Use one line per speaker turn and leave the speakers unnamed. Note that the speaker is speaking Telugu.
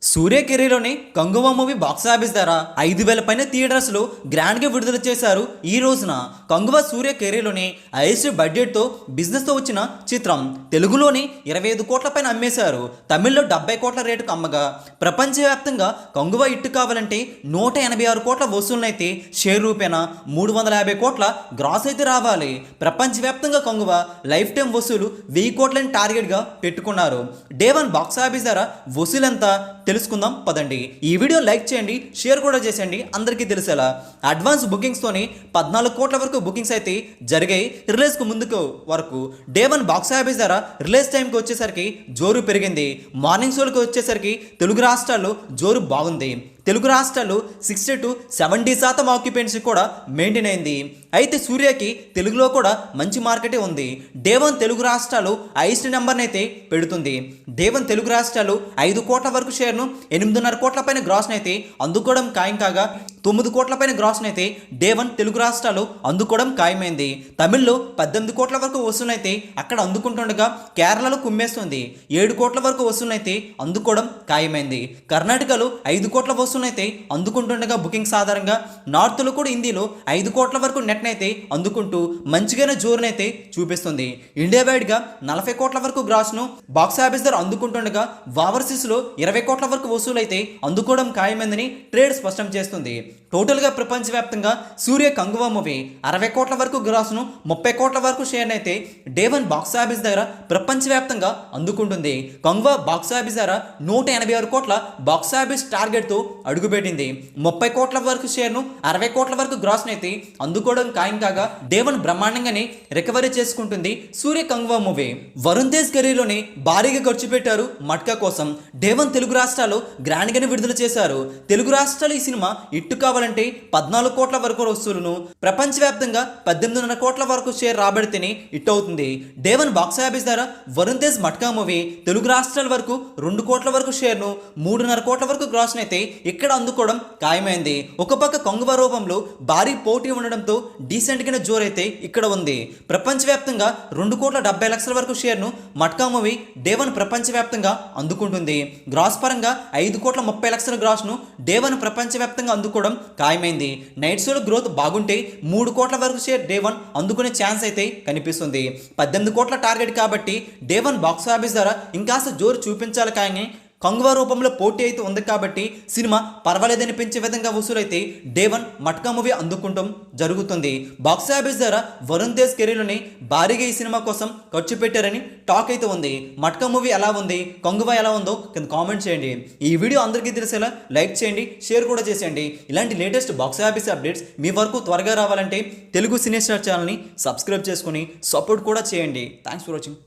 సూర్య కెరీర్లోని కంగువా మూవీ బాక్సాఫీస్ ధర 5,000 పైన థియేటర్స్లో గ్రాండ్గా విడుదల చేశారు. ఈ రోజున కంగువా సూర్య కెరీర్లోని హైయెస్ట్ బడ్జెట్తో బిజినెస్తో వచ్చిన చిత్రం. తెలుగులోని 25 కోట్ల పైన అమ్మేశారు. తమిళ్లో 70 కోట్ల రేటుకు అమ్మగా ప్రపంచవ్యాప్తంగా కంగువా హిట్ కావాలంటే 186 కోట్ల వసూళ్లనైతే షేర్ రూపేణా 350 కోట్ల గ్రాస్ అయితే రావాలి. ప్రపంచవ్యాప్తంగా కంగువా లైఫ్ టైం వసూలు 1000 కోట్లని టార్గెట్గా పెట్టుకున్నారు. డే 1 బాక్సాఫీస్ ధర వసూలంతా తెలుసుకుందాం పదండి. ఈ వీడియో లైక్ చేయండి, షేర్ కూడా చేసేయండి, అందరికీ తెలిసేలా. అడ్వాన్స్ బుకింగ్స్తోని 14 కోట్ల వరకు బుకింగ్స్ అయితే జరిగాయి. రిలీజ్కు ముందుకు వరకు డే 1 బాక్స్ ఆఫీస్ ధర రిలీజ్ టైంకి వచ్చేసరికి జోరు పెరిగింది. మార్నింగ్ షోలకు వచ్చేసరికి తెలుగు రాష్ట్రాల్లో జోరు బాగుంది. తెలుగు రాష్ట్రాల్లో 60 to 70% ఆక్యుపెన్సీ కూడా మెయింటైన్ అయింది. అయితే సూర్యకి తెలుగులో కూడా మంచి మార్కెటే ఉంది. డే 1 తెలుగు రాష్ట్రాలు హైయెస్ట్ నెంబర్ని అయితే పెడుతుంది. డే 1 తెలుగు రాష్ట్రాలు 5 కోట్ల వరకు షేర్ను 8.5 కోట్ల పైన గ్రాస్ని అయితే అందుకోవడం ఖాయం కాగా 9 కోట్ల పైన గ్రాస్ని అయితే డే 1 తెలుగు రాష్ట్రాలు అందుకోవడం ఖాయమైంది. తమిళ్లో 18 కోట్ల వరకు వసూలైతే అక్కడ అందుకుంటుండగా కేరళలో కుమ్మేస్తుంది. 7 కోట్ల వరకు వసూలైతే అందుకోవడం ఖాయమైంది. కర్ణాటకలో 5 కోట్ల వసూలు అయితే అందుకుంటుండగా బుకింగ్స్ ఆధారంగా నార్త్లో కూడా హిందీలో 5 కోట్ల వరకు నెట్నైతే అందుకుంటూ మంచిగానే జోరునైతే చూపిస్తుంది. ఇండియా వైడ్గా 40 కోట్ల వరకు గ్రాస్ను బాక్స్ ఆఫీస్ ధర అందుకుంటుండగా ఓవర్సీస్లో 20 కోట్ల వరకు వసూలు అయితే అందుకోవడం ఖాయమైందని ట్రేడ్ స్పష్టం చేస్తుంది. టోటల్గా ప్రపంచవ్యాప్తంగా సూర్య కంగువా మూవీ 60 కోట్ల వరకు గ్రాస్ను 30 కోట్ల వరకు షేర్ అయితే డే 1 బాక్స్ ఆఫీస్ దగ్గర ప్రపంచవ్యాప్తంగా అందుకుంటుంది. కంగువా బాక్స్ ఆఫీస్ ధర 186 కోట్ల బాక్స్ ఆఫీస్ టార్గెట్తో అడుగుపెట్టింది. 30 కోట్ల వరకు షేర్ను 60 కోట్ల వరకు గ్రాస్ని అయితే అందుకోవడం ఖాయం కాగా డే 1 బ్రహ్మాండంగానే రికవరీ చేసుకుంటుంది సూర్య కంగువా మూవీ. వరుణ్ తేజ్ కెరీర్లోనే భారీగా ఖర్చు పెట్టారు మట్కా కోసం. డే 1 తెలుగు రాష్ట్రాల్లో గ్రాండ్గానే విడుదల చేశారు. తెలుగు రాష్ట్రాలు ఈ సినిమా ఇట్టు కావాలంటే 14 కోట్ల వరకు వసూలును, ప్రపంచవ్యాప్తంగా 18.5 కోట్ల వరకు షేర్ రాబడితేనే హిట్ అవుతుంది. డే 1 బాక్స్ ఆఫీస్ ధర వరుణ్ తేజ్ మట్కా మూవీ తెలుగు రాష్ట్రాల వరకు 2 కోట్ల వరకు షేర్ను 3.5 కోట్ల వరకు గ్రాస్ని అయితే ఇక్కడ అందుకోవడం ఖాయమైంది. ఒక పక్క కంగువా రూపంలో భారీ పోటీ ఉండడంతో డీసెంట్గానే జోరైతే ఇక్కడ ఉంది. ప్రపంచవ్యాప్తంగా 2,70,00,000 వరకు షేర్ను మట్కా మూవీ డే 1 ప్రపంచవ్యాప్తంగా అందుకుంటుంది. గ్రాస్ పరంగా 5,30,00,000 గ్రాస్ను డే 1 ప్రపంచవ్యాప్తంగా అందుకోవడం ఖాయమైంది. నైట్ షోలో గ్రోత్ బాగుంటే 3 కోట్ల వరకు షేర్ డే 1 అందుకునే ఛాన్స్ అయితే కనిపిస్తుంది. 18 కోట్ల టార్గెట్ కాబట్టి డే 1 బాక్స్ ఆఫీస్ ధర ఇంకాస్త జోరు చూపించాలి. కానీ కంగువా రూపంలో పోటీ అయితే ఉంది కాబట్టి సినిమా పర్వాలేదనిపించే విధంగా వసూలైతే డే 1 మట్కా మూవీ అందుకుంటాం జరుగుతుంది. బాక్స్ ఆఫీస్ ధర వరుణ్ తేజ్ కెరీర్లోనే భారీగా ఈ సినిమా కోసం ఖర్చు పెట్టారని టాక్ అయితే ఉంది. మట్కా మూవీ ఎలా ఉంది, కంగువా ఎలా ఉందో కింద కామెంట్ చేయండి. ఈ వీడియో అందరికీ తెలిసేలా లైక్ చేయండి, షేర్ కూడా చేసేయండి. ఇలాంటి లేటెస్ట్ బాక్స్ ఆఫీస్ అప్డేట్స్ మీ వరకు త్వరగా రావాలంటే తెలుగు సినీ స్టార్ ఛానల్ని సబ్స్క్రైబ్ చేసుకుని సపోర్ట్ కూడా చేయండి. Thanks for watching.